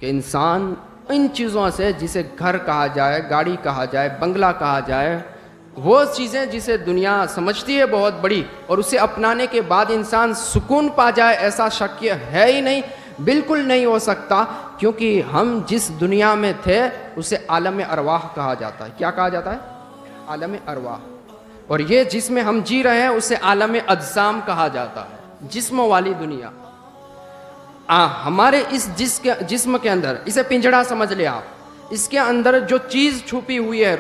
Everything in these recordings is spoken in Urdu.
کہ انسان ان چیزوں سے، جسے گھر کہا جائے، گاڑی کہا جائے، بنگلہ کہا جائے، وہ چیزیں جسے دنیا سمجھتی ہے بہت بڑی، اور اسے اپنانے کے بعد انسان سکون پا جائے، ایسا شک ہے ہی نہیں، بالکل نہیں ہو سکتا، کیونکہ ہم جس دنیا میں تھے اسے عالم ارواح کہا جاتا ہے۔ کیا کہا جاتا ہے؟ عالم ارواح۔ اور یہ جس میں ہم جی رہے ہیں اسے عالم اجسام کہا جاتا ہے، جسم والی دنیا۔ ہمارے اس جسم کے اندر، اسے پنجڑا سمجھ لے آپ، اس کے اندر جو چیز چھپی ہوئی ہے،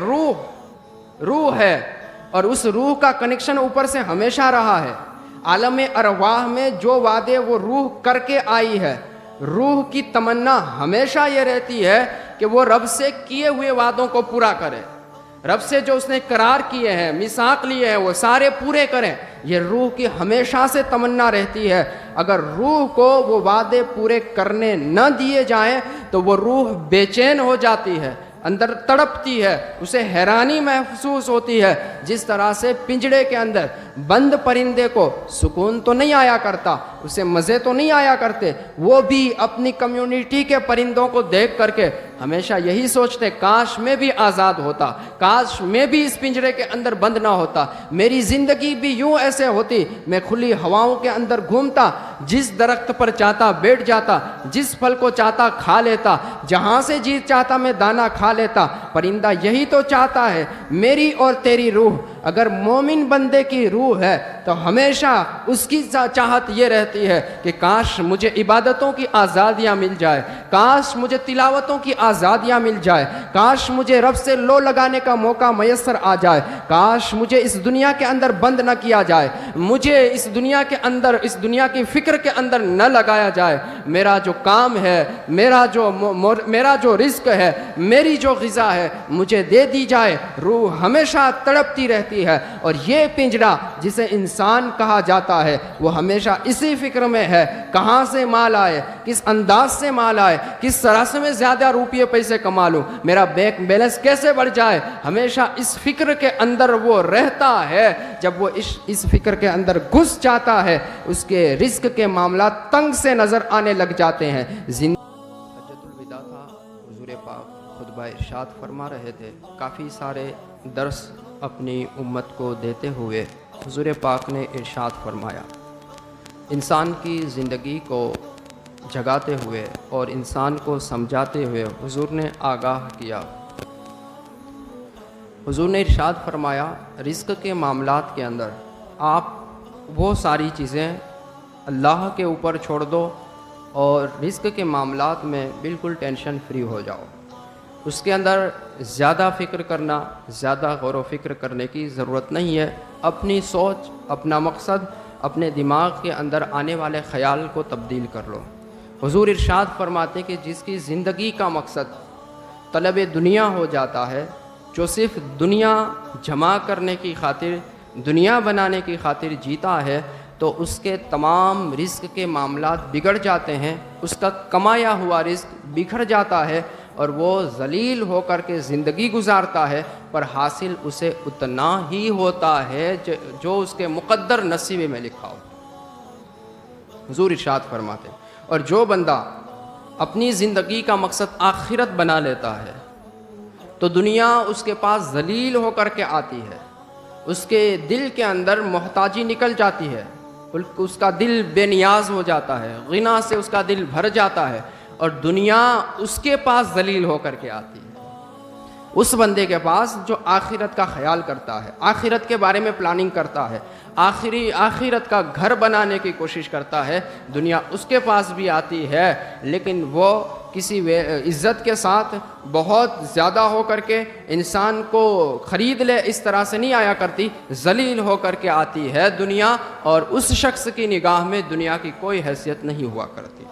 روح ہے، اور اس روح کا کنیکشن اوپر سے ہمیشہ رہا ہے۔ عالم ارواح میں جو وعدے وہ روح کر کے آئی ہے، روح کی تمنا ہمیشہ یہ رہتی ہے کہ وہ رب سے کیے ہوئے وعدوں کو پورا کرے، رب سے جو اس نے قرار کیے ہیں، میثاق لیے ہیں، وہ سارے پورے کریں۔ یہ روح کی ہمیشہ سے تمنا رہتی ہے۔ اگر روح کو وہ وعدے پورے کرنے نہ دیے جائیں تو وہ روح بے چین ہو جاتی ہے، اندر تڑپتی ہے، اسے حیرانی محسوس ہوتی ہے۔ جس طرح سے پنجڑے کے اندر بند پرندے کو سکون تو نہیں آیا کرتا، اسے مزے تو نہیں آیا کرتے، وہ بھی اپنی کمیونٹی کے پرندوں کو دیکھ کر کے ہمیشہ یہی سوچتے، کاش میں بھی آزاد ہوتا، کاش میں بھی اس پنجرے کے اندر بند نہ ہوتا، میری زندگی بھی یوں ایسے ہوتی، میں کھلی ہواؤں کے اندر گھومتا، جس درخت پر چاہتا بیٹھ جاتا، جس پھل کو چاہتا کھا لیتا، جہاں سے جی چاہتا میں دانا کھا لیتا۔ پرندہ یہی تو چاہتا ہے۔ میری اور تیری روح اگر مومن بندے کی روح ہے تو ہمیشہ اس کی چاہت یہ رہتی ہے کہ کاش مجھے عبادتوں کی آزادیاں مل جائے، کاش مجھے تلاوتوں کی آزادیاں مل جائے، کاش مجھے رب سے لو لگانے کا موقع میسر آ جائے، کاش مجھے اس دنیا کے اندر بند نہ کیا جائے، مجھے اس دنیا کے اندر، اس دنیا کی فکر کے اندر نہ لگایا جائے۔ میرا جو کام ہے، میرا جو رزق ہے، میری جو غذا ہے، مجھے دے دی جائے۔ روح ہمیشہ تڑپتی رہتی ہے، اور یہ پنجرا جسے انسان کہا جاتا ہے وہ ہمیشہ اسی فکر میں ہے، کہاں سے مال آئے، کس انداز سے مال آئے، کس طرح سے میں زیادہ روپیے پیسے کما لوں، میرا بینک بیلنس کیسے بڑھ جائے۔ ہمیشہ اس فکر کے اندر وہ رہتا ہے۔ جب وہ اس فکر کے اندر گھس جاتا ہے، اس کے رزق کے معاملات تنگ سے نظر آنے لگ جاتے ہیں۔ حجۃ الوداع تھا، حضور پاک خطبہ ارشاد فرما رہے تھے، کافی سارے درس اپنی امت کو دیتے ہوئے حضور پاک نے ارشاد فرمایا، انسان کی زندگی کو جگاتے ہوئے اور انسان کو سمجھاتے ہوئے حضور نے آگاہ کیا۔ حضور نے ارشاد فرمایا، رزق کے معاملات کے اندر آپ وہ ساری چیزیں اللہ کے اوپر چھوڑ دو اور رزق کے معاملات میں بالکل ٹینشن فری ہو جاؤ۔ اس کے اندر زیادہ فکر کرنا، زیادہ غور و فکر کرنے کی ضرورت نہیں ہے۔ اپنی سوچ، اپنا مقصد، اپنے دماغ کے اندر آنے والے خیال کو تبدیل کر لو۔ حضور ارشاد فرماتے کہ جس کی زندگی کا مقصد طلب دنیا ہو جاتا ہے، جو صرف دنیا جمع کرنے کی خاطر، دنیا بنانے کی خاطر جیتا ہے، تو اس کے تمام رزق کے معاملات بگڑ جاتے ہیں، اس کا کمایا ہوا رزق بکھر جاتا ہے، اور وہ ذلیل ہو کر کے زندگی گزارتا ہے، پر حاصل اسے اتنا ہی ہوتا ہے جو اس کے مقدر نصیب میں لکھا ہو۔ حضور ارشاد فرماتے ہیں، اور جو بندہ اپنی زندگی کا مقصد آخرت بنا لیتا ہے تو دنیا اس کے پاس ذلیل ہو کر کے آتی ہے، اس کے دل کے اندر محتاجی نکل جاتی ہے، اس کا دل بے نیاز ہو جاتا ہے، غنا سے اس کا دل بھر جاتا ہے، اور دنیا اس کے پاس ذلیل ہو کر کے آتی ہے۔ اس بندے کے پاس جو آخرت کا خیال کرتا ہے، آخرت کے بارے میں پلاننگ کرتا ہے، آخرت کا گھر بنانے کی کوشش کرتا ہے، دنیا اس کے پاس بھی آتی ہے، لیکن وہ کسی عزت کے ساتھ بہت زیادہ ہو کر کے انسان کو خرید لے اس طرح سے نہیں آیا کرتی، ذلیل ہو کر کے آتی ہے دنیا، اور اس شخص کی نگاہ میں دنیا کی کوئی حیثیت نہیں ہوا کرتی۔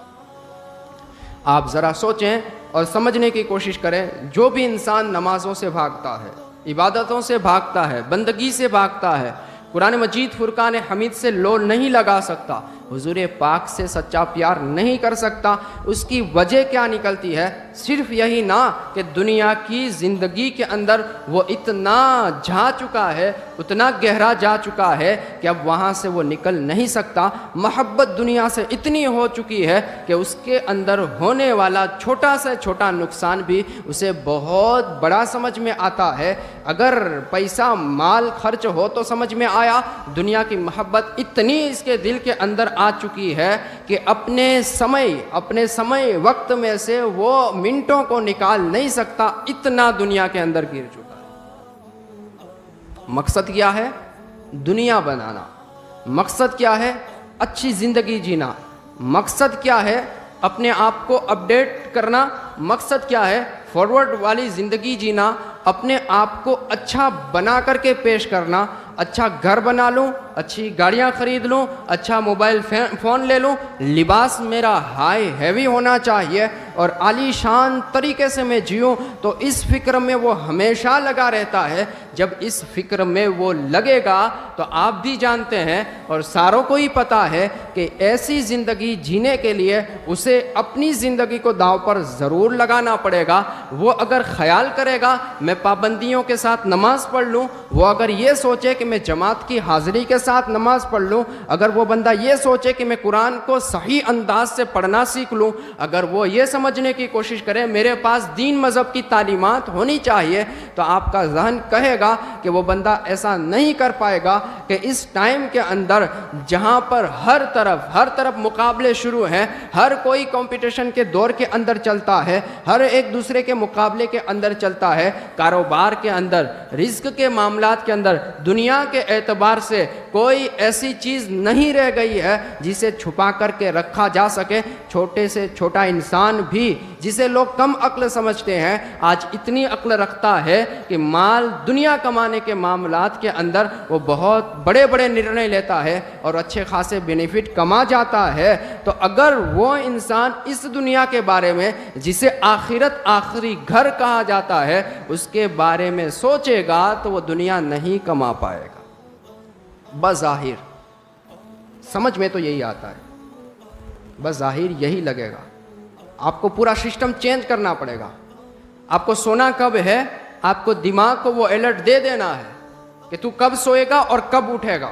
آپ ذرا سوچیں اور سمجھنے کی کوشش کریں، جو بھی انسان نمازوں سے بھاگتا ہے، عبادتوں سے بھاگتا ہے، بندگی سے بھاگتا ہے، قرآن مجید فرقان حمید سے لو نہیں لگا سکتا، حضور پاک سے سچا پیار نہیں کر سکتا، اس کی وجہ کیا نکلتی ہے؟ صرف یہی نہ کہ دنیا کی زندگی کے اندر وہ اتنا جا چکا ہے، اتنا گہرا جا چکا ہے کہ اب وہاں سے وہ نکل نہیں سکتا۔ محبت دنیا سے اتنی ہو چکی ہے کہ اس کے اندر ہونے والا چھوٹا سے چھوٹا نقصان بھی اسے بہت بڑا سمجھ میں آتا ہے۔ اگر پیسہ مال خرچ ہو تو سمجھ میں آیا، دنیا کی محبت اتنی اس کے دل کے اندر آ چکی ہے کہ اپنے سمے وقت میں سے وہ منٹوں کو نکال نہیں سکتا، اتنا دنیا کے اندر گر چکا ہے۔ مقصد کیا ہے؟ دنیا بنانا۔ مقصد کیا ہے؟ اچھی زندگی جینا۔ مقصد کیا ہے؟ اپنے آپ کو اپڈیٹ کرنا۔ مقصد کیا ہے؟ فارورڈ والی زندگی جینا، اپنے آپ کو اچھا بنا کر کے پیش کرنا۔ اچھا گھر بنا لوں، اچھی گاڑیاں خرید لوں، اچھا موبائل فون لے لوں، لباس میرا ہائی ہیوی ہونا چاہیے اور عالی شان طریقے سے میں جیوں، تو اس فکر میں وہ ہمیشہ لگا رہتا ہے۔ جب اس فکر میں وہ لگے گا تو آپ بھی جانتے ہیں اور ساروں کو ہی پتہ ہے کہ ایسی زندگی جینے کے لیے اسے اپنی زندگی کو داؤ پر ضرور لگانا پڑے گا۔ وہ اگر خیال کرے گا میں پابندیوں کے ساتھ نماز پڑھ لوں، وہ اگر یہ سوچے کہ میں جماعت کی حاضری کے ساتھ نماز پڑھ لوں، اگر وہ بندہ یہ سوچے کہ میں قرآن کو صحیح انداز سے پڑھنا سیکھ لوں، اگر وہ یہ سمجھنے کی کوشش کرے میرے پاس دین مذہب کی تعلیمات ہونی چاہیے، تو آپ کا ذہن کہے گا کہ وہ بندہ ایسا نہیں کر پائے گا کہ اس ٹائم کے اندر جہاں پر ہر طرف مقابلے شروع ہیں، ہر کوئی کمپٹیشن کے دور کے اندر چلتا ہے، ہر ایک دوسرے کے مقابلے کے اندر چلتا ہے، کاروبار کے اندر، رزق کے معاملات کے اندر، دنیا کے اعتبار سے کوئی ایسی چیز نہیں رہ گئی ہے جسے چھپا کر کے رکھا جا سکے۔ چھوٹے سے چھوٹا انسان بھی جسے لوگ کم عقل سمجھتے ہیں آج اتنی عقل رکھتا ہے کہ مال دنیا کمانے کے معاملات کے اندر وہ بہت بڑے بڑے نرنے لیتا ہے اور اچھے خاصے بینیفٹ کما جاتا ہے۔ تو اگر وہ انسان اس دنیا کے بارے میں جسے آخرت آخری گھر کہا جاتا ہے اس کے بارے میں سوچے گا تو وہ دنیا نہیں کما پائے گا۔ بظاہر سمجھ میں تو یہی آتا ہے، بظاہر یہی لگے گا۔ آپ کو پورا سسٹم چینج کرنا پڑے گا۔ آپ کو سونا کب ہے، آپ کو دماغ کو وہ الرٹ دے دینا ہے کہ تو کب سوئے گا اور کب اٹھے گا،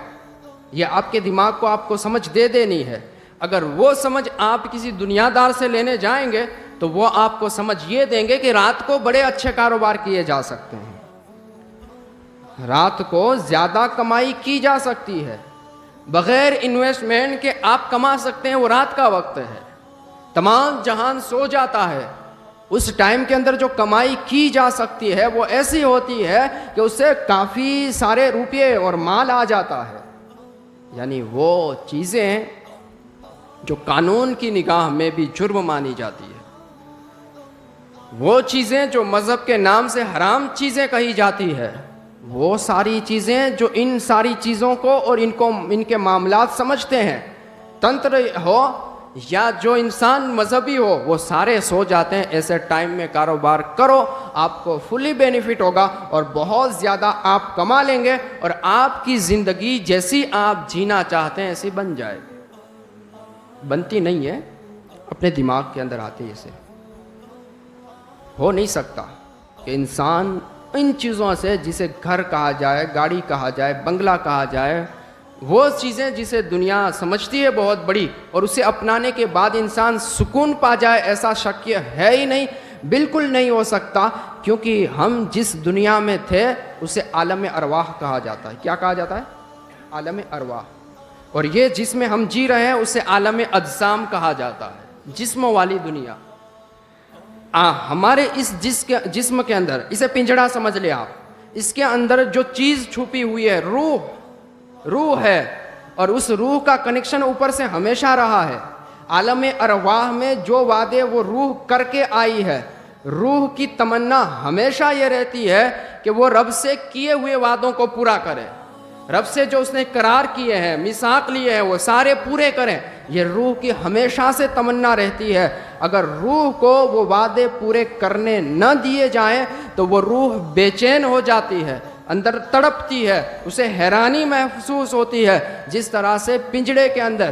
یہ آپ کے دماغ کو آپ کو سمجھ دے دینی ہے۔ اگر وہ سمجھ آپ کسی دنیا دار سے لینے جائیں گے تو وہ آپ کو سمجھ یہ دیں گے کہ رات کو بڑے اچھے کاروبار کیے جا سکتے ہیں، رات کو زیادہ کمائی کی جا سکتی ہے، بغیر انویسٹمنٹ کے آپ کما سکتے ہیں، وہ رات کا وقت ہے، تمام جہان سو جاتا ہے۔ اس ٹائم کے اندر جو کمائی کی جا سکتی ہے وہ ایسی ہوتی ہے کہ اس سے کافی سارے روپے اور مال آ جاتا ہے۔ یعنی وہ چیزیں جو قانون کی نگاہ میں بھی جرم مانی جاتی ہے، وہ چیزیں جو مذہب کے نام سے حرام چیزیں کہی جاتی ہے، وہ ساری چیزیں جو ان ساری چیزوں کو اور ان کے معاملات سمجھتے ہیں، تنتر ہو یا جو انسان مذہبی ہو، وہ سارے سو جاتے ہیں۔ ایسے ٹائم میں کاروبار کرو، آپ کو فلی بینیفٹ ہوگا اور بہت زیادہ آپ کما لیں گے اور آپ کی زندگی جیسی آپ جینا چاہتے ہیں ایسی بن جائے گی۔ بنتی نہیں ہے، اپنے دماغ کے اندر آتے ہی اسے ہو نہیں سکتا کہ انسان ان چیزوں سے، جسے گھر کہا جائے، گاڑی کہا جائے، بنگلہ کہا جائے، وہ چیزیں جسے دنیا سمجھتی ہے بہت بڑی، اور اسے اپنانے کے بعد انسان سکون پا جائے، ایسا شکیہ ہے ہی نہیں، بالکل نہیں ہو سکتا۔ کیونکہ ہم جس دنیا میں تھے اسے عالم ارواح کہا جاتا ہے۔ کیا کہا جاتا ہے؟ عالم ارواح۔ اور یہ جس میں ہم جی رہے ہیں اسے عالم اجسام کہا جاتا ہے، جسم والی دنیا۔ ہمارے اس جسم کے اندر، اسے پنجڑا سمجھ لے آپ، اس کے اندر جو چیز چھپی ہوئی ہے روح ہے، اور اس روح کا کنیکشن اوپر سے ہمیشہ رہا ہے۔ عالم ارواح میں جو وعدے وہ روح کر کے آئی ہے، روح کی تمنا ہمیشہ یہ رہتی ہے کہ وہ رب سے کیے ہوئے وعدوں کو پورا کرے، رب سے جو اس نے قرار کیے ہیں، میثاق لیے ہیں، وہ سارے پورے کریں۔ یہ روح کی ہمیشہ سے تمنا رہتی ہے۔ اگر روح کو وہ وعدے پورے کرنے نہ دیے جائیں تو وہ روح بے چین ہو جاتی ہے، اندر تڑپتی ہے، اسے حیرانی محسوس ہوتی ہے۔ جس طرح سے پنجڑے کے اندر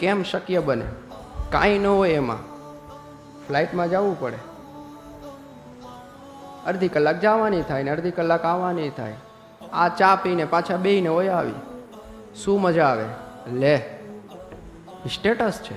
કેમ શક્ય બને? કાંઈ ન હોય એમાં, ફ્લાઇટમાં જવું પડે, અડધી કલાક જવાની થાય ને અડધી કલાક આવવાની થાય, આ ચા પીને પાછા બેહીને હોય આવી, શું મજા આવે? લે સ્ટેટસ છે,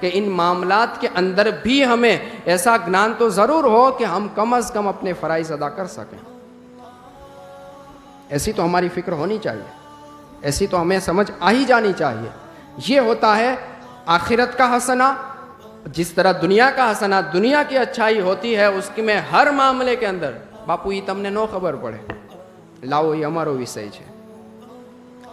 کہ ان معاملات کے اندر بھی ہمیں ایسا گنان تو ضرور ہو کہ ہم کم از کم اپنے فرائض ادا کر سکیں. ایسی تو ہماری فکر ہونی چاہیے, ایسی تو ہمیں سمجھ آ ہی جانی چاہیے. یہ ہوتا ہے آخرت کا حسنہ. جس طرح دنیا کا حسنہ, دنیا کی اچھائی ہوتی ہے, اس کی میں ہر معاملے کے اندر باپو یہ تم نے نو خبر پڑے લાવો એ અમારો વિષય છે,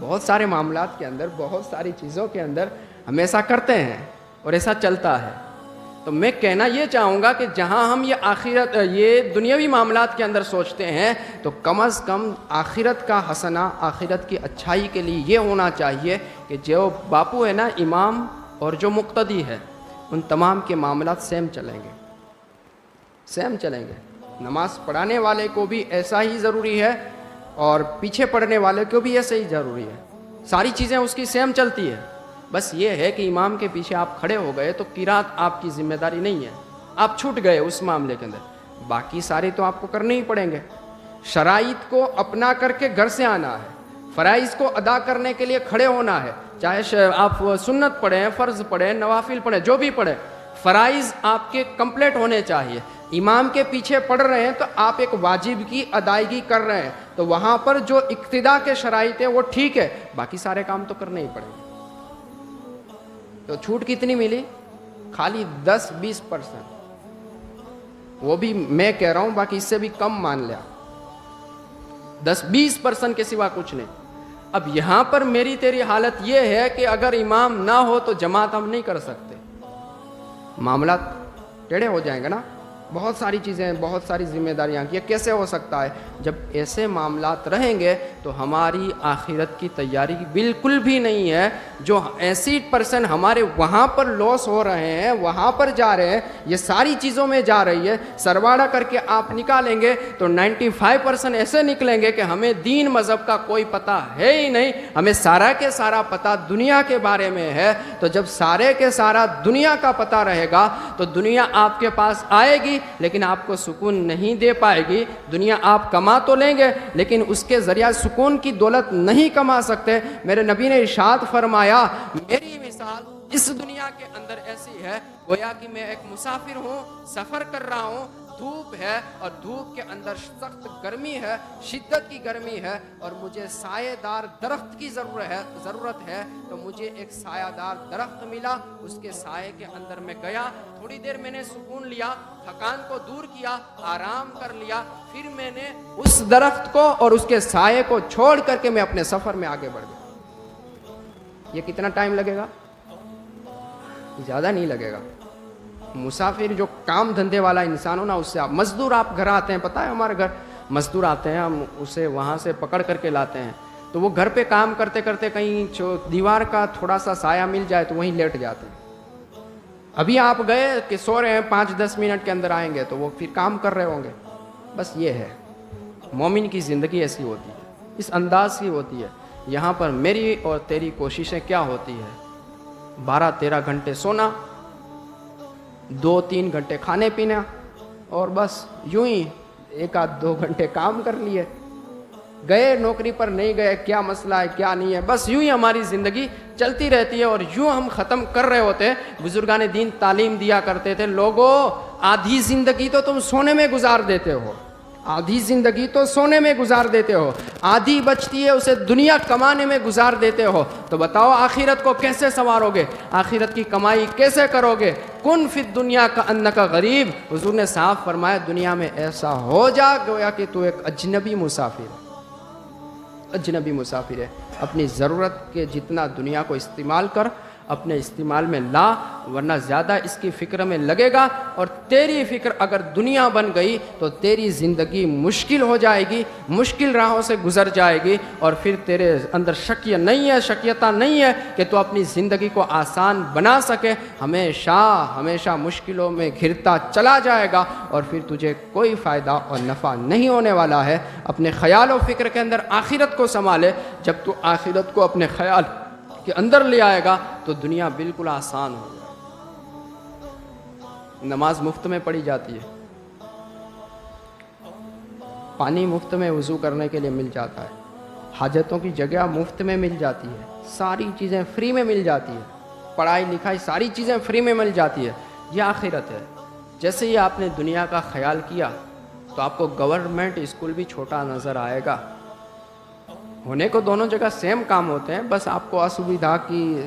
بہت سارے معاملات کے اندر, بہت ساری چیزوں کے اندر ہم ایسا کرتے ہیں اور ایسا چلتا ہے. تو میں کہنا یہ چاہوں گا کہ جہاں ہم یہ آخرت, یہ دنیاوی معاملات کے اندر سوچتے ہیں, تو کم از کم آخرت کا حسنہ, آخرت کی اچھائی کے لیے یہ ہونا چاہیے کہ جو باپو ہے نا, امام اور جو مقتدی ہے, ان تمام کے معاملات سیم چلیں گے, سیم چلیں گے. نماز پڑھانے والے کو بھی ایسا ہی ضروری ہے اور پیچھے پڑھنے والے کو بھی ایسا ہی ضروری ہے. ساری چیزیں اس کی سیم چلتی ہے. بس یہ ہے کہ امام کے پیچھے آپ کھڑے ہو گئے تو قرات آپ کی ذمہ داری نہیں ہے, آپ چھوٹ گئے اس معاملے کے اندر. باقی سارے تو آپ کو کرنے ہی پڑیں گے. شرائط کو اپنا کر کے گھر سے آنا ہے, فرائض کو ادا کرنے کے لیے کھڑے ہونا ہے. چاہے آپ سنت پڑھیں, فرض پڑھیں, نوافل پڑھیں, جو بھی پڑھیں, فرائض آپ کے کمپلیٹ ہونے چاہیے. امام کے پیچھے پڑھ رہے ہیں تو آپ ایک واجب کی ادائیگی کر رہے ہیں, تو وہاں پر جو اقتدا کے شرائط ہیں وہ ٹھیک ہے, باقی سارے کام تو کرنے ہی پڑیں گے. تو چھوٹ کتنی ملی؟ خالی 10-20%. وہ بھی میں کہہ رہا ہوں, باقی اس سے بھی کم مان لیا, 10-20% کے سوا کچھ نہیں. اب یہاں پر میری تیری حالت یہ ہے کہ اگر امام نہ ہو تو جماعت ہم نہیں کر سکتے, معاملات ٹیڑھے ہو جائیں گے نا. بہت ساری چیزیں, بہت ساری ذمہ داریاں. یہ کیسے ہو سکتا ہے؟ جب ایسے معاملات رہیں گے تو ہماری آخرت کی تیاری بالکل بھی نہیں ہے. جو 80% ہمارے وہاں پر لاس ہو رہے ہیں, وہاں پر جا رہے ہیں, یہ ساری چیزوں میں جا رہی ہے. سرواڑا کر کے آپ نکالیں گے تو 95% ایسے نکلیں گے کہ ہمیں دین مذہب کا کوئی پتہ ہے ہی نہیں, ہمیں سارا کے سارا پتہ دنیا کے بارے میں ہے. تو جب سارے کے سارا دنیا کا پتہ رہے گا تو دنیا آپ کے پاس آئے گی لیکن آپ کو سکون نہیں دے پائے گی. دنیا آپ کما تو لیں گے لیکن اس کے ذریعہ سکون کی دولت نہیں کما سکتے. میرے نبی نے ارشاد فرمایا, میری مثال اس دنیا کے اندر ایسی ہے گویا کہ میں ایک مسافر ہوں, سفر کر رہا ہوں, دھوپ ہے اور دھوپ کے اندر سخت گرمی ہے, شدت کی گرمی ہے, اور مجھے سایہ دار درخت کی ضرورت ہے. تو مجھے ایک سایہ دار درخت ملا, اس کے سائے کے اندر میں گیا, تھوڑی دیر میں نے سکون لیا, تھکان کو دور کیا, آرام کر لیا, پھر میں نے اس درخت کو اور اس کے سائے کو چھوڑ کر کے میں اپنے سفر میں آگے بڑھ گیا. یہ کتنا ٹائم لگے گا؟ زیادہ نہیں لگے گا. مسافر جو کام دھندے والا انسان ہو نا, اس سے آپ مزدور, آپ گھر آتے ہیں, پتہ ہے ہمارے گھر مزدور آتے ہیں, ہم اسے وہاں سے پکڑ کر کے لاتے ہیں, تو وہ گھر پہ کام کرتے کرتے کہیں دیوار کا تھوڑا سا سایہ مل جائے تو وہیں لیٹ جاتے ہیں. ابھی آپ گئے کہ سو رہے ہیں, 5-10 منٹ کے اندر آئیں گے تو وہ پھر کام کر رہے ہوں گے. بس یہ ہے مومن کی زندگی, ایسی ہوتی ہے, اس انداز کی ہوتی ہے. یہاں پر میری اور تیری کوششیں کیا ہوتی ہے؟ 12-13 گھنٹے سونا, 2-3 گھنٹے کھانے پینا, اور بس یوں ہی 1-2 گھنٹے کام کر لیے. گئے نوکری پر, نہیں گئے, کیا مسئلہ ہے کیا نہیں ہے, بس یوں ہی ہماری زندگی چلتی رہتی ہے اور یوں ہم ختم کر رہے ہوتے ہیں. بزرگان دین تعلیم دیا کرتے تھے, لوگوں آدھی زندگی تو تم سونے میں گزار دیتے ہو, آدھی زندگی تو سونے میں گزار دیتے ہو, آدھی بچتی ہے اسے دنیا کمانے میں گزار دیتے ہو. تو بتاؤ آخرت کو کیسے سنوارو گے؟ آخرت کی کمائی کیسے کرو گے؟ کن فی الدنیا کا انکا غریب. حضور نے صاف فرمایا, دنیا میں ایسا ہو جا گویا کہ تو ایک اجنبی مسافر ہے, اجنبی مسافر ہے. اپنی ضرورت کے جتنا دنیا کو استعمال کر, اپنے استعمال میں لا, ورنہ زیادہ اس کی فکر میں لگے گا اور تیری فکر اگر دنیا بن گئی تو تیری زندگی مشکل ہو جائے گی, مشکل راہوں سے گزر جائے گی, اور پھر تیرے اندر شکیتا نہیں ہے کہ تو اپنی زندگی کو آسان بنا سکے. ہمیشہ مشکلوں میں گھرتا چلا جائے گا اور پھر تجھے کوئی فائدہ اور نفع نہیں ہونے والا ہے. اپنے خیال و فکر کے اندر آخرت کو سنبھالے. جب تو آخرت کو اپنے خیال کے اندر لے آئے گا تو دنیا بالکل آسان ہو جائے. نماز مفت میں پڑھی جاتی ہے, پانی مفت میں وضو کرنے کے لیے مل جاتا ہے, حاجتوں کی جگہ مفت میں مل جاتی ہے, ساری چیزیں فری میں مل جاتی ہے, پڑھائی لکھائی ساری چیزیں فری میں مل جاتی ہے. یہ آخرت ہے. جیسے ہی آپ نے دنیا کا خیال کیا تو آپ کو گورنمنٹ اسکول بھی چھوٹا نظر آئے گا. ہونے کو دونوں جگہ سیم کام ہوتے ہیں, بس آپ کو اسویدھا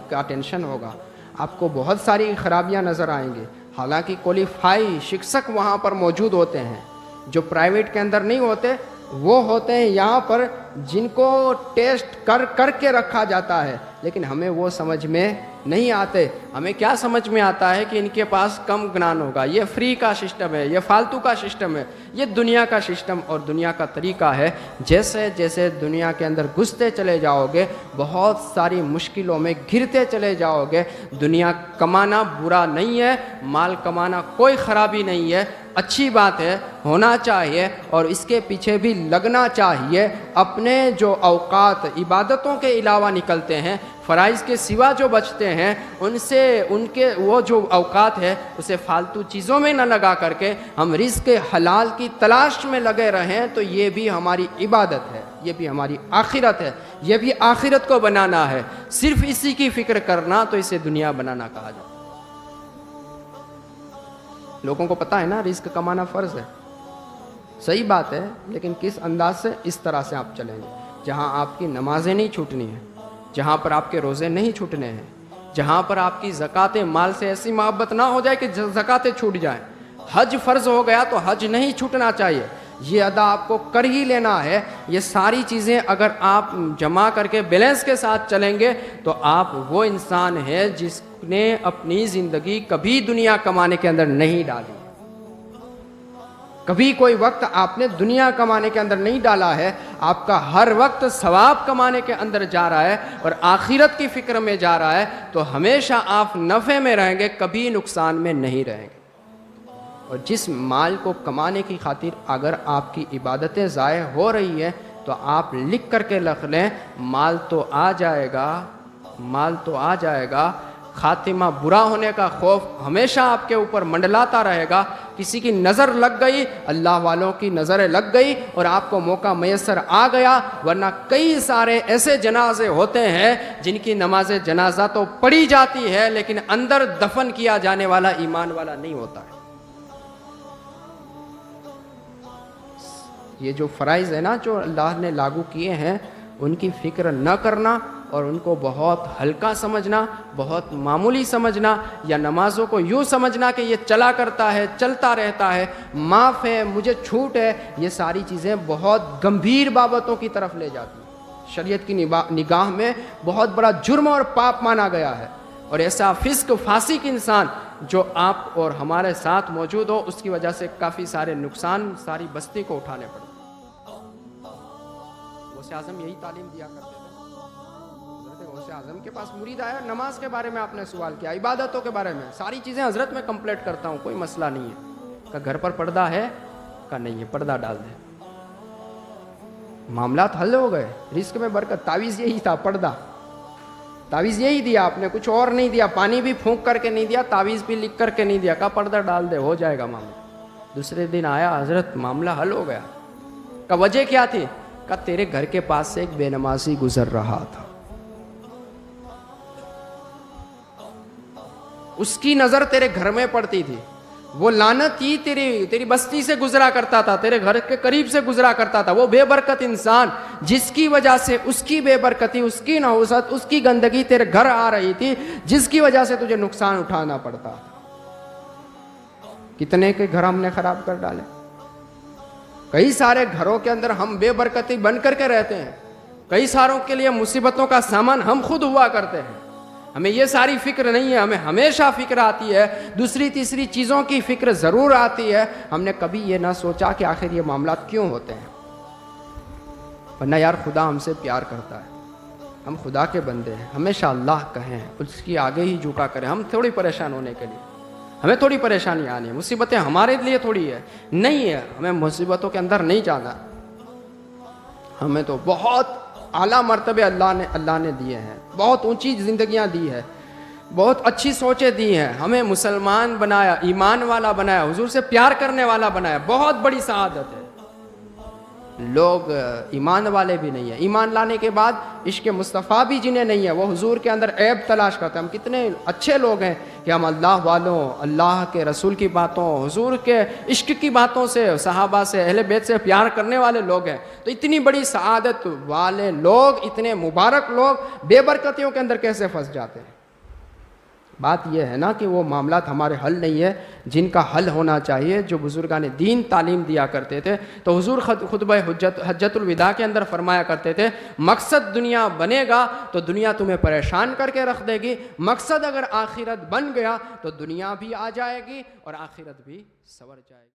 کا ٹینشن ہوگا, آپ کو بہت ساری خرابیاں نظر آئیں گے. حالانکہ کوالیفائی شکشک وہاں پر موجود ہوتے ہیں, جو پرائیویٹ کے اندر نہیں ہوتے, وہ ہوتے ہیں یہاں پر جن کو ٹیسٹ کر کے رکھا جاتا ہے. لیکن ہمیں وہ سمجھ میں نہیں آتے. ہمیں کیا سمجھ میں آتا ہے کہ ان کے پاس کم گنان ہوگا, یہ فری کا سسٹم ہے, یہ فالتو کا سسٹم ہے, یہ دنیا کا سسٹم اور دنیا کا طریقہ ہے. جیسے جیسے دنیا کے اندر گھستے چلے جاؤ گے, بہت ساری مشکلوں میں گھرتے چلے جاؤ گے. دنیا کمانا برا نہیں ہے, مال کمانا کوئی خرابی نہیں ہے, اچھی بات ہے, ہونا چاہیے اور اس کے پیچھے بھی لگنا چاہیے. اپنے جو اوقات عبادتوں کے علاوہ نکلتے ہیں, فرائض کے سوا جو بچتے ہیں, ان سے ان کے وہ جو اوقات ہے اسے فالتو چیزوں میں نہ لگا کر کے ہم رزق حلال کی تلاش میں لگے رہیں, تو یہ بھی ہماری عبادت ہے, یہ بھی ہماری آخرت ہے, یہ بھی آخرت کو بنانا ہے. صرف اسی کی فکر کرنا تو اسے دنیا بنانا کہا جاتا ہے. لوگوں کو پتہ ہے نا رزق کمانا فرض ہے, صحیح بات ہے, لیکن کس انداز سے؟ اس طرح سے آپ چلیں گے جہاں آپ کی نمازیں نہیں چھوٹنی ہیں, جہاں پر آپ کے روزے نہیں چھوٹنے ہیں, جہاں پر آپ کی زکوٰۃ مال سے ایسی محبت نہ ہو جائے کہ زکوٰۃیں چھوٹ جائیں. حج فرض ہو گیا تو حج نہیں چھوٹنا چاہیے, یہ ادا آپ کو کر ہی لینا ہے. یہ ساری چیزیں اگر آپ جمع کر کے بیلنس کے ساتھ چلیں گے تو آپ وہ انسان ہیں جس نے اپنی زندگی کبھی دنیا کمانے کے اندر نہیں ڈالی. کبھی کوئی وقت آپ نے دنیا کمانے کے اندر نہیں ڈالا ہے, آپ کا ہر وقت ثواب کمانے کے اندر جا رہا ہے اور آخرت کی فکر میں جا رہا ہے. تو ہمیشہ آپ نفع میں رہیں گے, کبھی نقصان میں نہیں رہیں گے. اور جس مال کو کمانے کی خاطر اگر آپ کی عبادتیں ضائع ہو رہی ہیں تو آپ لکھ کر کے رکھ لیں, مال تو آ جائے گا, مال تو آ جائے گا, خاتمہ برا ہونے کا خوف ہمیشہ آپ کے اوپر منڈلاتا رہے گا. کسی کی نظر لگ گئی, اللہ والوں کی نظریں لگ گئی اور آپ کو موقع میسر آ گیا, ورنہ کئی سارے ایسے جنازے ہوتے ہیں جن کی نماز جنازہ تو پڑھی جاتی ہے لیکن اندر دفن کیا جانے والا ایمان والا نہیں ہوتا ہے. یہ جو فرائض ہے نا جو اللہ نے لاگو کیے ہیں, ان کی فکر نہ کرنا اور ان کو بہت ہلکا سمجھنا, بہت معمولی سمجھنا, یا نمازوں کو یوں سمجھنا کہ یہ چلا کرتا ہے, چلتا رہتا ہے, معاف ہے, مجھے چھوٹ ہے, یہ ساری چیزیں بہت گمبھیر بابتوں کی طرف لے جاتی ہیں. شریعت کی نگاہ میں بہت بڑا جرم اور پاپ مانا گیا ہے. اور ایسا فسق فاسق انسان جو آپ اور ہمارے ساتھ موجود ہو, اس کی وجہ سے کافی سارے نقصان ساری بستی کو اٹھانے پڑتے. غوث اعظم یہی تعلیم دیا کرتے تھے. غوث اعظم کے پاس مرید آیا, نماز کے بارے میں آپ نے سوال کیا, عبادتوں کے بارے میں, ساری چیزیں حضرت میں کمپلیٹ کرتا ہوں, کوئی مسئلہ نہیں ہے. کہ گھر پر پردہ ہے؟ کہ نہیں ہے, پردہ ڈال دیں. معاملات حل ہو گئے, رزق میں برکت. تعویذ یہی تھا, پردہ. تعویذ یہی دیا آپ نے, کچھ اور نہیں دیا. پانی بھی پھونک کر کے نہیں دیا, تعویذ بھی لکھ کر کے نہیں دیا, کہا پردہ ڈال دے, ہو جائے گا معاملہ. دوسرے دن آیا حضرت, معاملہ حل ہو گیا. کہ وجہ کیا تھی؟ کہ تیرے گھر کے پاس سے ایک بے نمازی گزر رہا تھا, اس کی نظر تیرے گھر میں پڑتی تھی, وہ لعنت ہی تیری بستی سے گزرا کرتا تھا, تیرے گھر کے قریب سے گزرا کرتا تھا. وہ بے برکت انسان جس کی وجہ سے, اس کی بے برکتی, اس کی نحوست, اس کی گندگی تیرے گھر آ رہی تھی, جس کی وجہ سے تجھے نقصان اٹھانا پڑتا. کتنے کے گھر ہم نے خراب کر ڈالے. کئی سارے گھروں کے اندر ہم بے برکتی بن کر کے رہتے ہیں, کئی ساروں کے لیے مصیبتوں کا سامان ہم خود ہوا کرتے ہیں. ہمیں یہ ساری فکر نہیں ہے, ہمیں ہمیشہ فکر آتی ہے, دوسری تیسری چیزوں کی فکر ضرور آتی ہے. ہم نے کبھی یہ نہ سوچا کہ آخر یہ معاملات کیوں ہوتے ہیں. ورنہ یار خدا ہم سے پیار کرتا ہے, ہم خدا کے بندے ہیں, ہمیشہ اللہ کہیں, اس کی آگے ہی جھکا کریں. ہم تھوڑی پریشان ہونے کے لیے, ہمیں تھوڑی پریشانی آنی ہے, مصیبتیں ہمارے لیے تھوڑی ہے, نہیں ہے. ہمیں مصیبتوں کے اندر نہیں جانا. ہمیں تو بہت اعلیٰ مرتبے اللہ نے دیے ہیں, بہت اونچی زندگیاں دی ہے, بہت اچھی سوچیں دی ہیں. ہمیں مسلمان بنایا, ایمان والا بنایا, حضور سے پیار کرنے والا بنایا, بہت بڑی سعادت ہے. لوگ ایمان والے بھی نہیں ہیں، ایمان لانے کے بعد عشق مصطفیٰ بھی جنہیں نہیں ہے، وہ حضور کے اندر عیب تلاش کرتے ہیں۔ ہم کتنے اچھے لوگ ہیں کہ ہم اللہ والوں، اللہ کے رسول کی باتوں، حضور کے عشق کی باتوں سے، صحابہ سے، اہل بیت سے پیار کرنے والے لوگ ہیں، تو اتنی بڑی سعادت والے لوگ، اتنے مبارک لوگ بے برکتیوں کے اندر کیسے پھنس جاتے ہیں؟ بات یہ ہے نا کہ وہ معاملات ہمارے حل نہیں ہے جن کا حل ہونا چاہیے، جو بزرگان دین تعلیم دیا کرتے تھے۔ تو حضور خطبہ حجت الوداع کے اندر فرمایا کرتے تھے، مقصد دنیا بنے گا تو دنیا تمہیں پریشان کر کے رکھ دے گی، مقصد اگر آخرت بن گیا تو دنیا بھی آ جائے گی اور آخرت بھی سنور جائے گی۔